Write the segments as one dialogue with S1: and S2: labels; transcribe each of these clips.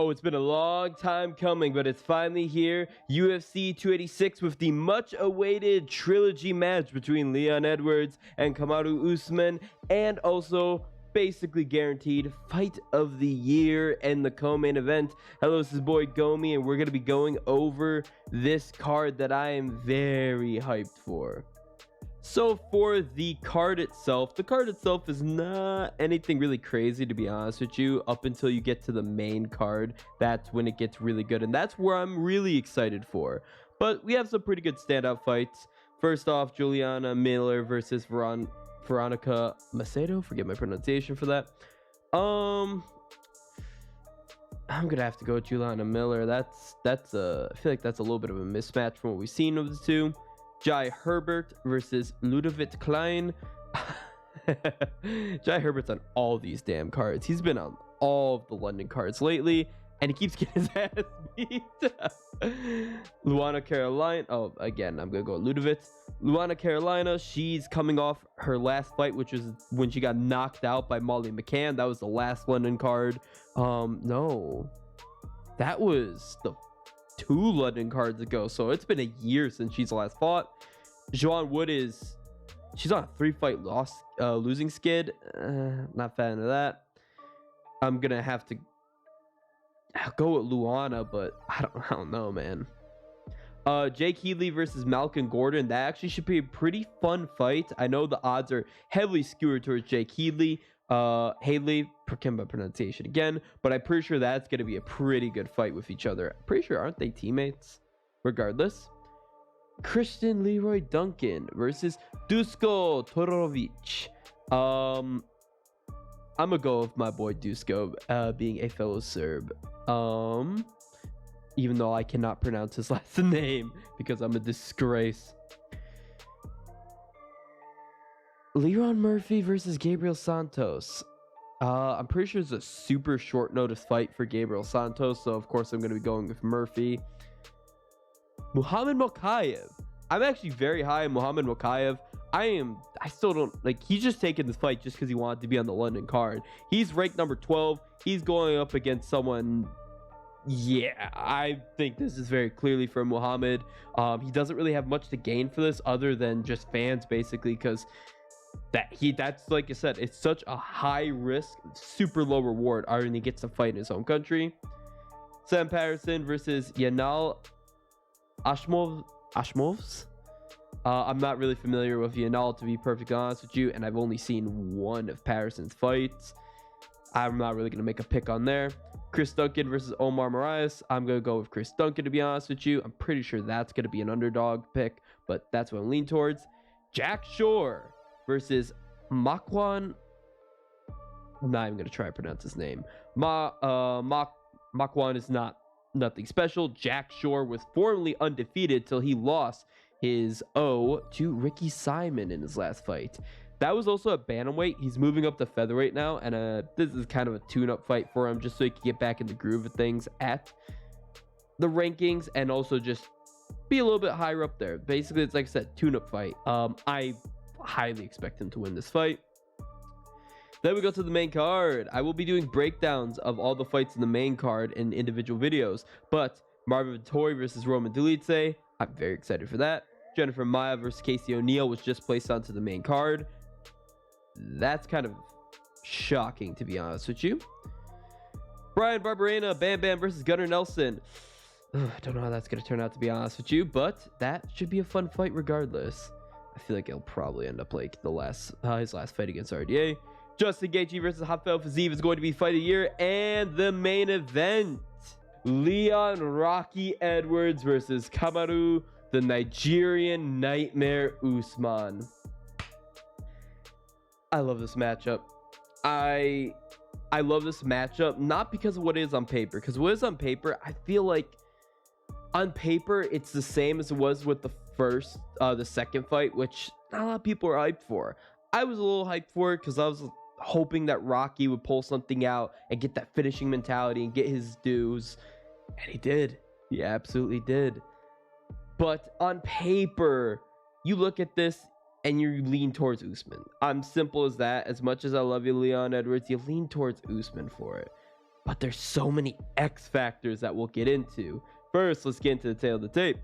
S1: Oh, it's been a long time coming, but it's finally here. UFC 286 with the much-awaited trilogy match between Leon Edwards and Kamaru Usman, and also basically guaranteed fight of the year and the co-main event. Hello, this is boy Gomi, and we're going to be going over this card that I am very hyped for. So for the card itself is not anything really crazy, to be honest with you, up until you get to the main card. That's when it gets really good, and that's where I'm really excited for. But we have some pretty good standout fights. First off, Juliana Miller versus Veronica Macedo. Forget my pronunciation for that. I'm gonna have to go with Juliana Miller. I feel like that's a little bit of a mismatch from what we've seen of the two. Jai Herbert versus Ludovic Klein. Jai Herbert's on all these damn cards. He's been on all of the London cards lately, and he keeps getting his ass beat. Luana Carolina. Oh, again, I'm going to go Ludovic. Luana Carolina, she's coming off her last fight, which was when she got knocked out by Molly McCann. That was the last London card. No. That was the 2 London cards ago, so it's been a year since she's last fought. Joanne Wood she's on a 3-fight losing skid. Not a fan of that. I'm gonna have to go with Luana, but I don't know, man. Jake Healy versus Malcolm Gordon. That actually should be a pretty fun fight. I know the odds are heavily skewed towards Jake Healy. Haley, forget my pronunciation again, but I'm pretty sure that's going to be a pretty good fight with each other. I'm pretty sure, aren't they teammates? Regardless. Christian Leroy Duncan versus Dusko Todorovic. I'm gonna go with my boy Dusko, being a fellow Serb. Even though I cannot pronounce his last name because I'm a disgrace. Leron Murphy versus Gabriel Santos. I'm pretty sure it's a super short notice fight for Gabriel Santos, so of course I'm going to be going with Murphy. Muhammad Mokaev. I'm actually very high on Muhammad Mokaev. I still don't like, he's just taking this fight just because he wanted to be on the London card. He's ranked number 12. He's going up against someone. Yeah, I think this is very clearly for Muhammad. He doesn't really have much to gain for this other than just fans, basically, because that's like I said, it's such a high risk, super low reward. Arnie gets to fight in his home country. Sam Patterson versus Yanal Ashmovs. I'm not really familiar with Yanal, to be perfectly honest with you, and I've only seen one of Patterson's fights. I'm not really going to make a pick on there. Chris Duncan versus Omar Moraes. I'm going to go with Chris Duncan, to be honest with you. I'm pretty sure that's going to be an underdog pick, but that's what I'm leaning towards. Jack Shore versus Makwan. I'm not even going to try to pronounce his name. Makwan is nothing special. Jack Shore was formerly undefeated till he lost his O to Ricky Simon in his last fight. That was also at bantamweight. He's moving up to featherweight now, and this is kind of a tune-up fight for him, just so he can get back in the groove of things at the rankings, and also just be a little bit higher up there. Basically, it's like I said, tune-up fight. I highly expect him to win this fight. Then we go to the main card. I will be doing breakdowns of all the fights in the main card in individual videos, but Marvin Vettori versus Roman Dolidze, I'm very excited for that. Jennifer Maia versus Casey O'Neill was just placed onto the main card. That's kind of shocking, to be honest with you. Brian Barberena, Bam Bam versus Gunnar Nelson. I don't know how that's going to turn out, to be honest with you, but that should be a fun fight regardless. I feel like it'll probably end up like his last fight against RDA. Justin Gaethje versus Rafael Fiziev is going to be fight of the year, and the main event, Leon Rocky Edwards versus Kamaru, the Nigerian Nightmare Usman. I love this matchup. I love this matchup, not because of what it is on paper, because what is on paper, I feel like on paper it's the same as it was with the second fight, which not a lot of people are hyped for. I was a little hyped for it because I was hoping that Rocky would pull something out and get that finishing mentality and get his dues, and he did. He absolutely did. But on paper, you look at this and you lean towards Usman. I'm simple as that. As much as I love you, Leon Edwards, you lean towards Usman for it. but there's so many X factors that we'll get into. First, let's get into the tail of the tape.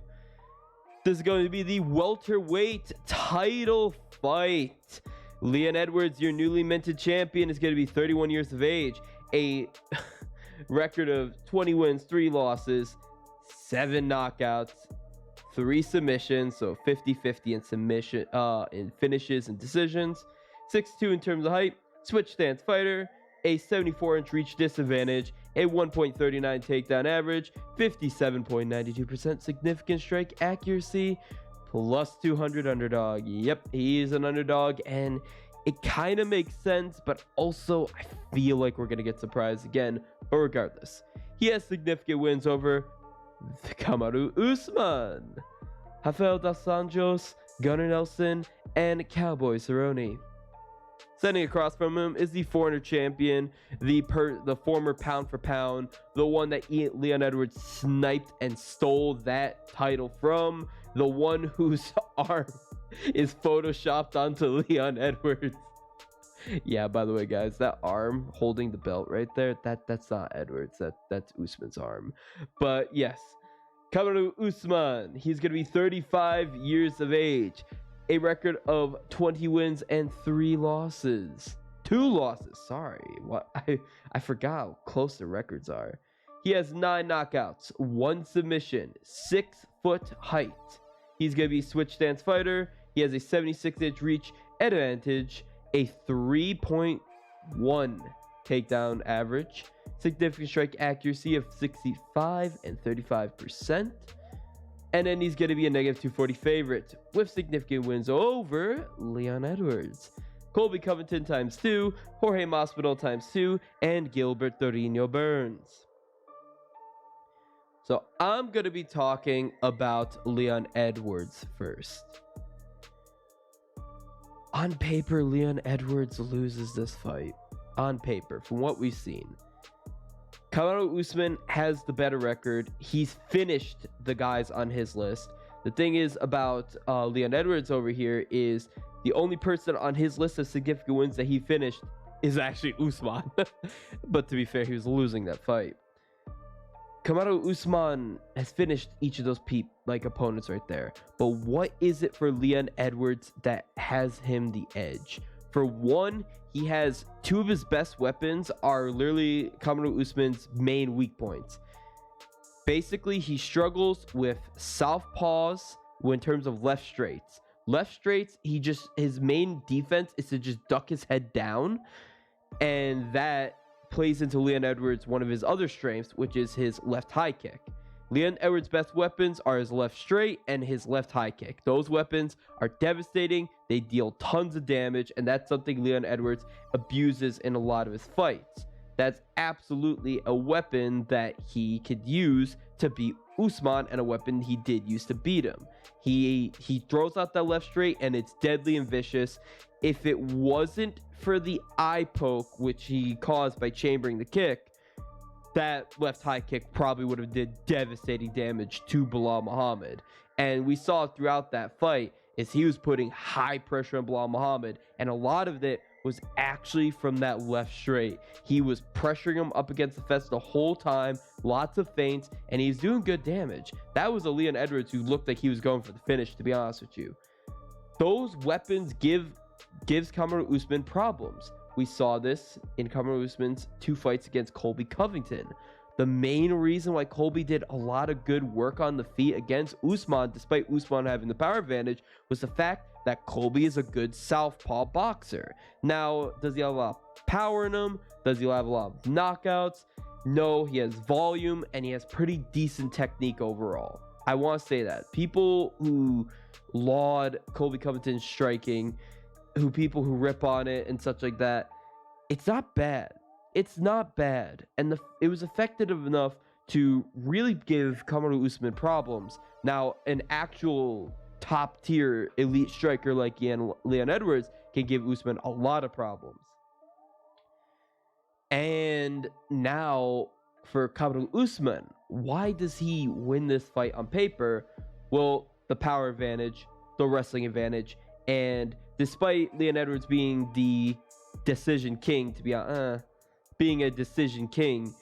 S1: This is going to be the welterweight title fight. Leon Edwards, your newly minted champion, is going to be 31 years of age, a record of 20 wins, 3 losses, 7 knockouts, 3 submissions, so 50-50 in submission, in finishes and decisions. 6'2" in terms of height, switch stance fighter, a 74-inch reach disadvantage, a 1.39 takedown average, 57.92% significant strike accuracy, plus 200 underdog. Yep, he is an underdog, and it kind of makes sense, but also I feel like we're going to get surprised again. But regardless, he has significant wins over Kamaru Usman, Rafael dos Anjos, Gunnar Nelson, and Cowboy Cerrone. Standing across from him is the 400 champion, the former pound for pound, the one that Leon Edwards sniped and stole that title from, the one whose arm is photoshopped onto Leon Edwards. Yeah, by the way, guys, that arm holding the belt right there, that's not Edwards, that's Usman's arm. But yes, Kamaru Usman, he's going to be 35 years of age. A record of 20 wins and 3 losses. 2 losses, sorry. What? I forgot how close the records are. He has 9 knockouts, 1 submission, 6-foot height. He's going to be switch stance fighter. He has a 76-inch reach advantage, a 3.1 takedown average, significant strike accuracy of 65 and 35%. And then he's going to be a -240 favorite with significant wins over Leon Edwards, Colby Covington ×2, Jorge Masvidal ×2, and Gilbert Torino Burns. So I'm going to be talking about Leon Edwards first. On paper, Leon Edwards loses this fight. On paper, from what we've seen. Kamaru Usman has the better record. He's finished the guys on his list. The thing is about Leon Edwards over here is the only person on his list of significant wins that he finished is actually Usman. But to be fair, he was losing that fight. Kamaru Usman has finished each of those opponents right there. But what is it for Leon Edwards that has him the edge? For one, he has 2 of his best weapons are literally Kamaru Usman's main weak points. Basically, he struggles with southpaws in terms of left straights. Left straights, his main defense is to just duck his head down, and that plays into Leon Edwards' one of his other strengths, which is his left high kick. Leon Edwards' best weapons are his left straight and his left high kick. Those weapons are devastating. They deal tons of damage, and that's something Leon Edwards abuses in a lot of his fights. That's absolutely a weapon that he could use to beat Usman, and a weapon he did use to beat him. He throws out that left straight, and it's deadly and vicious. If it wasn't for the eye poke, which he caused by chambering the kick, that left high kick probably would have did devastating damage to Belal Muhammad. And we saw throughout that fight is he was putting high pressure on Belal Muhammad, and a lot of it was actually from that left straight. He was pressuring him up against the fence the whole time, lots of feints, and he's doing good damage. That was a Leon Edwards who looked like he was going for the finish, to be honest with you. Those weapons gives Kamaru Usman problems. We saw this in Kamaru Usman's 2 fights against Colby Covington. The main reason why Colby did a lot of good work on the feet against Usman, despite Usman having the power advantage, was the fact that Colby is a good southpaw boxer. Now, does he have a lot of power in him? Does he have a lot of knockouts? No, he has volume, and he has pretty decent technique overall. I want to say that. People who laud Colby Covington's striking, people who rip on it and such like that, it's not bad. It's not bad. And it was effective enough to really give Kamaru Usman problems. Now, an actual top tier elite striker like Leon Edwards can give Usman a lot of problems. And now for Kamaru Usman, why does he win this fight on paper? Well, the power advantage, the wrestling advantage, and despite Leon Edwards being the decision king, being a decision king,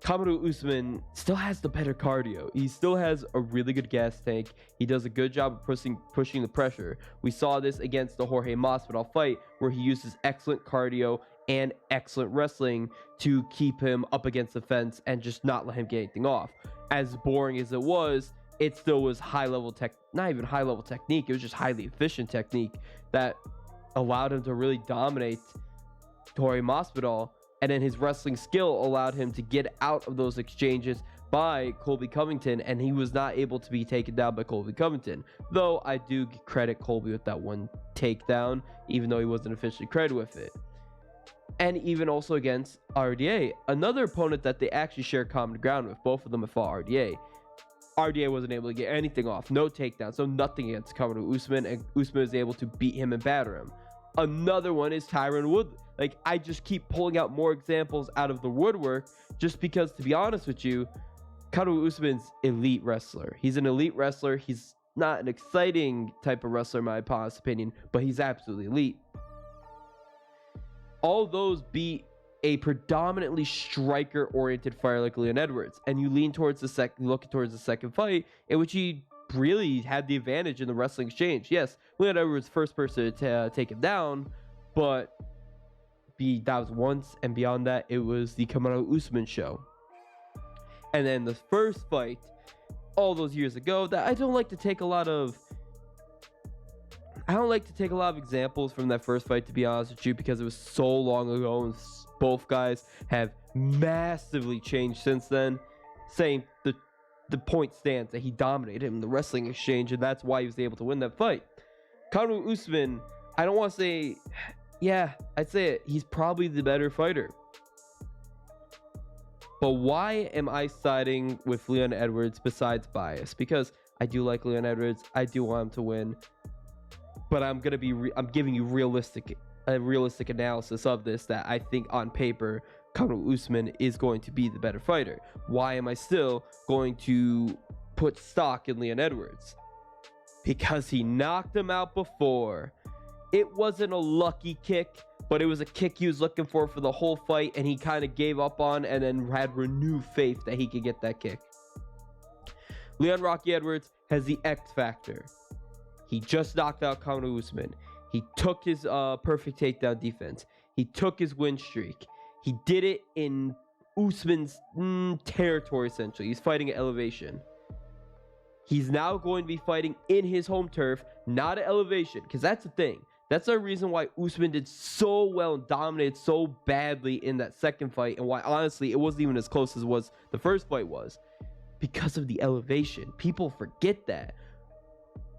S1: Kamaru Usman still has the better cardio. He still has a really good gas tank. He does a good job of pushing the pressure. We saw this against the Jorge Masvidal fight, where he uses excellent cardio and excellent wrestling to keep him up against the fence and just not let him get anything off. As boring as it still was high-level tech, not even high-level technique. It was just highly efficient technique that allowed him to really dominate Jorge Masvidal. And then his wrestling skill allowed him to get out of those exchanges by Colby Covington, and he was not able to be taken down by Colby Covington. Though I do credit Colby with that one takedown, even though he wasn't officially credited with it. And even also against RDA, another opponent that they actually share common ground with. Both of them have fought RDA. RDA wasn't able to get anything off, no takedowns, so nothing against Kamaru Usman, and Usman was able to beat him and batter him. Another one is Tyron Woodley. Like, I just keep pulling out more examples out of the woodwork just because, to be honest with you, Kamaru Usman's elite wrestler. He's an elite wrestler. He's not an exciting type of wrestler, in my honest opinion, but he's absolutely elite. All those beat a predominantly striker-oriented fighter like Leon Edwards, and you look towards the second fight, in which he really had the advantage in the wrestling exchange. Yes, Leon Edwards first person to take him down, but that was once, and beyond that, it was the Kamaru Usman show. And then the first fight, all those years ago, that I don't like to take a lot of examples from that first fight, to be honest with you, because it was so long ago, and both guys have massively changed since then. Saying the point stands that he dominated him in the wrestling exchange, and that's why he was able to win that fight. Kamaru Usman, I don't want to say, yeah, I'd say it. He's probably the better fighter. But why am I siding with Leon Edwards besides bias? Because I do like Leon Edwards. I do want him to win. But I'm giving you a realistic analysis of this, that I think on paper Kamaru Usman is going to be the better fighter. Why am I still going to put stock in Leon Edwards? Because he knocked him out before. It wasn't a lucky kick, but it was a kick he was looking for the whole fight, and he kind of gave up on, and then had renewed faith that he could get that kick. Leon Rocky Edwards has the X factor. He just knocked out Kamaru Usman. He took his perfect takedown defense. He took his win streak. He did it in Usman's territory, essentially. He's fighting at elevation. He's now going to be fighting in his home turf, not at elevation, because that's the thing. That's the reason why Usman did so well and dominated so badly in that second fight, and why, honestly, it wasn't even as close as the first fight was. Because of the elevation. People forget that.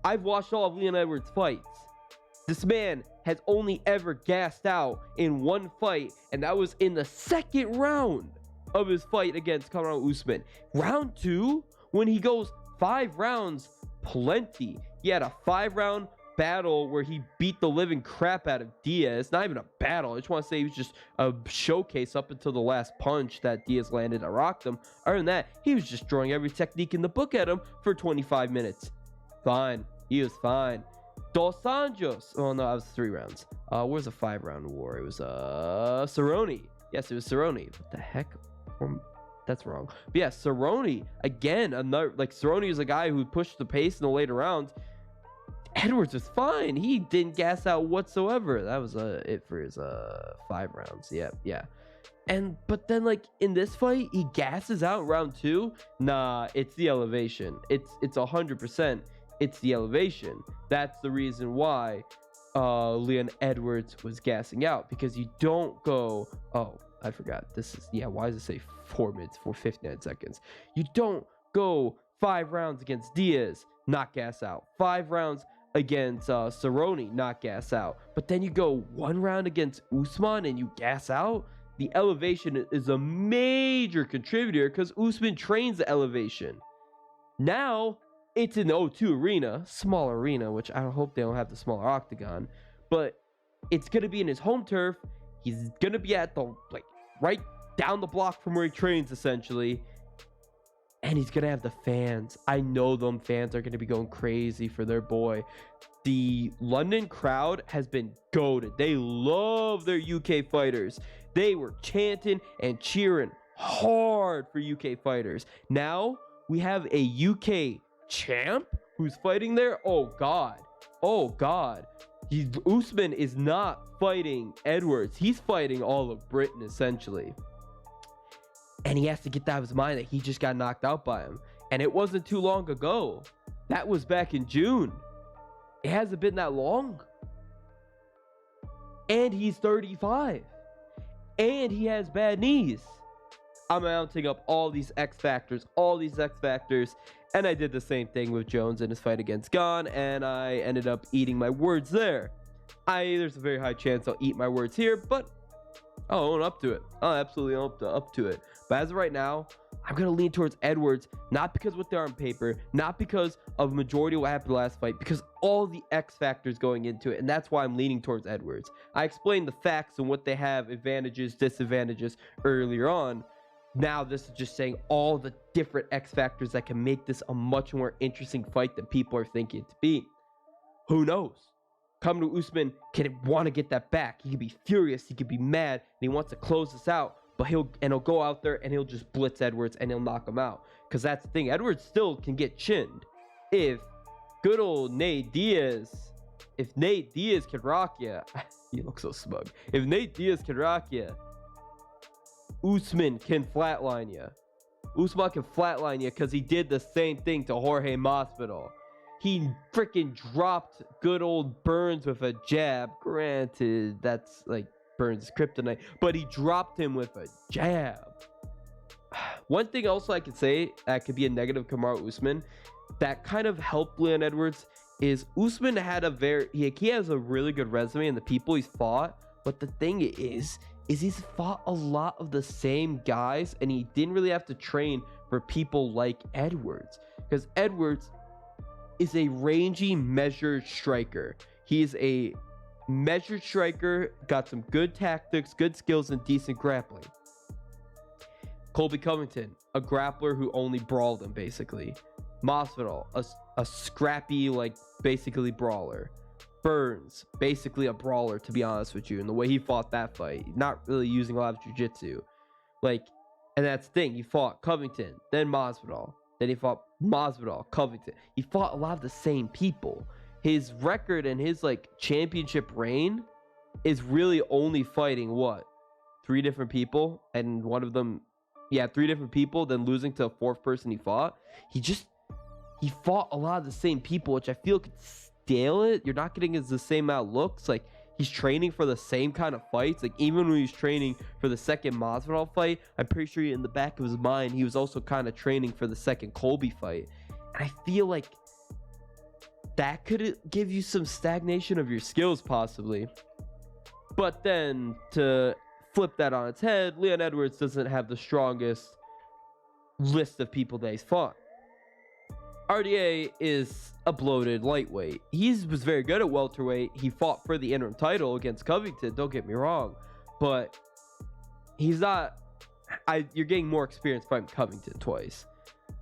S1: I've watched all of Leon Edwards' fights. This man has only ever gassed out in one fight, and that was in the second round of his fight against Kamaru Usman. Round 2, when he goes 5 rounds, plenty. He had a 5-round battle where he beat the living crap out of Diaz. Not even a battle. I just want to say it was just a showcase up until the last punch that Diaz landed and rocked him. Other than that, he was just throwing every technique in the book at him for 25 minutes. Fine. He was fine. Dos Anjos. Oh, no, that was 3 rounds. Where's a 5-round war? It was Cerrone. Yes, it was Cerrone. What the heck? That's wrong. But yeah, Cerrone. Again, another, like, Cerrone is a guy who pushed the pace in the later rounds. Edwards was fine. He didn't gas out whatsoever. That was it for his 5 rounds. Yeah. But then, like, in this fight, he gasses out round 2. Nah, it's the elevation. It's 100%. It's the elevation. That's the reason why Leon Edwards was gassing out, because you don't go, oh, I forgot. Why does it say 4 minutes for 59 seconds? You don't go 5 rounds against Diaz, not gas out. 5 rounds against Cerrone, not gas out. But then you go 1 round against Usman and you gas out. The elevation is a major contributor because Usman trains the elevation. Now, it's an O2 arena, small arena, which I hope they don't have the smaller octagon, but it's going to be in his home turf. He's going to be at the, like, right down the block from where he trains, essentially. And he's going to have the fans. I know them fans are going to be going crazy for their boy. The London crowd has been goated. They love their UK fighters. They were chanting and cheering hard for UK fighters. Now we have a UK champ who's fighting there. Oh God. Usman is not fighting Edwards. He's fighting all of Britain essentially. And he has to get that out of his mind that he just got knocked out by him. And it wasn't too long ago. That was back in June. It hasn't been that long. And he's 35. And he has bad knees. I'm mounting up all these X factors. And I did the same thing with Jones in his fight against Gon. And I ended up eating my words there. There's a very high chance I'll eat my words here. But I'll own up to it. I'll absolutely own up to it. But as of right now, I'm going to lean towards Edwards, not because what they are on paper, not because of majority of what happened last fight, because all the X factors going into it, and that's why I'm leaning towards Edwards. I explained the facts and what they have, advantages, disadvantages earlier on. Now this is just saying all the different X factors that can make this a much more interesting fight than people are thinking it to be. Who knows? Kamaru Usman can want to get that back. He could be furious, he could be mad, and he wants to close this out. But he'll go out there and he'll just blitz Edwards and he'll knock him out. Because that's the thing. Edwards still can get chinned. If good old Nate Diaz can rock you, he looks so smug. If Nate Diaz can rock you, Usman can flatline you. Usman can flatline you because he did the same thing to Jorge Masvidal. He freaking dropped good old Burns with a jab. Granted, that's like Burns' kryptonite, but he dropped him with a jab. One thing also I could say that could be a negative Kamaru Usman that kind of helped Leon Edwards is Usman had he has a really good resume and the people he's fought, but the thing is he's fought a lot of the same guys and he didn't really have to train for people like Edwards, because Edwards is a rangy, measured striker. He is a measured striker, got some good tactics, good skills, and decent grappling. Colby Covington, a grappler who only brawled him, basically. Masvidal, a scrappy, like, basically brawler. Burns, basically a brawler, to be honest with you, and the way he fought that fight, not really using a lot of jiu-jitsu. Like, and that's the thing, he fought Covington, then Masvidal, then he fought Masvidal, Covington. He fought a lot of the same people. His record and his like championship reign is really only fighting what? 3 different people, and one of them, 3 different people, then losing to a 4th person he fought. He fought a lot of the same people, which I feel could stale it. You're not getting the same amount of looks. Like, he's training for the same kind of fights. Like, even when he's training for the second Masvidal fight, I'm pretty sure in the back of his mind, he was also kind of training for the second Colby fight. And I feel like that could give you some stagnation of your skills, possibly. But then, to flip that on its head, Leon Edwards doesn't have the strongest list of people that he's fought. RDA is a bloated lightweight. He was very good at welterweight. He fought for the interim title against Covington, don't get me wrong. But he's not... you're getting more experience fighting Covington twice.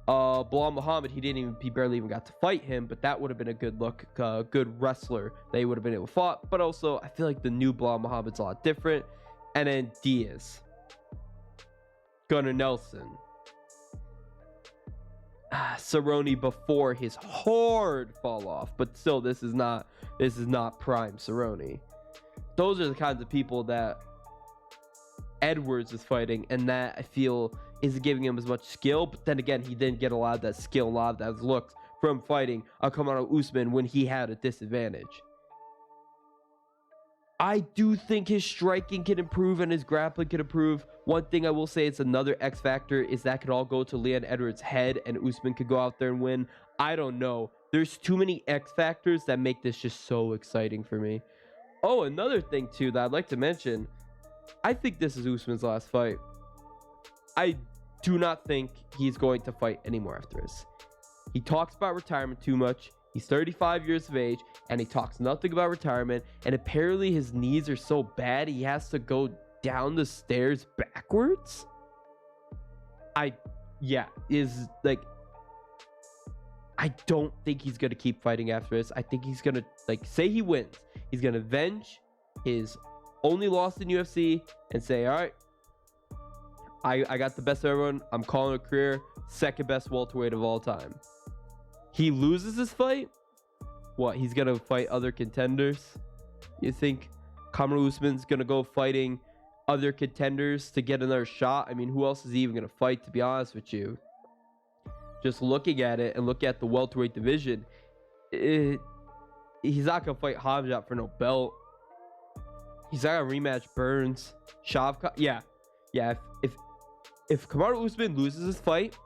S1: Bilal Muhammad, he barely even got to fight him, but that would have been a good look, good wrestler they would have been able to fight. But also, I feel like the new Bilal Muhammad's a lot different. And then Diaz, Gunnar Nelson, Cerrone before his hard fall off, but still, this is not prime Cerrone. Those are the kinds of people that Edwards is fighting, and that I feel isn't giving him as much skill. But then again, he didn't get a lot of that skill, a lot of that looks from fighting a Kamaru Usman when he had a disadvantage. I do think his striking can improve and his grappling can improve. One thing I will say, it's another X factor, is that could all go to Leon Edwards' head and Usman could go out there and win. I don't know. There's too many X factors that make this just so exciting for me. Oh, another thing too that I'd like to mention. I think this is Usman's last fight. I do not think he's going to fight anymore after this. He talks about retirement too much. He's 35 years of age, and he talks nothing about retirement. And apparently his knees are so bad, he has to go down the stairs backwards. I don't think he's going to keep fighting after this. I think he's going to, say he wins. He's going to avenge his only loss in UFC and say, all right, I got the best of everyone. I'm calling it a career. Second best welterweight of all time. He loses this fight. What? He's going to fight other contenders? You think Kamaru Usman's going to go fighting other contenders to get another shot? I mean, who else is he even going to fight, to be honest with you? Just looking at it and look at the welterweight division, he's not going to fight Hamzat for no belt. He's not going to rematch Burns. Shavkat. Yeah. If Kamaru Usman loses this fight,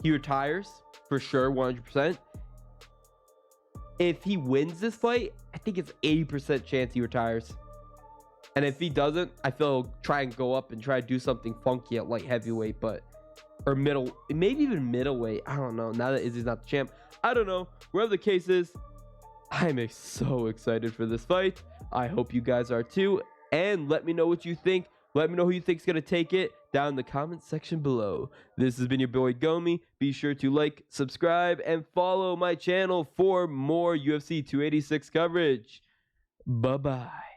S1: he retires for sure, 100%. If he wins this fight, I think it's 80% chance he retires. And if he doesn't, I feel he'll try and go up and try to do something funky at light heavyweight, or middle, maybe even middleweight. I don't know. Now that Izzy's not the champ, I don't know. Wherever the case is, I'm so excited for this fight. I hope you guys are too. And let me know what you think. Let me know who you think's gonna take it down in the comment section below. This has been your boy Gomi. Be sure to like, subscribe, and follow my channel for more UFC 286 coverage. Bye-bye.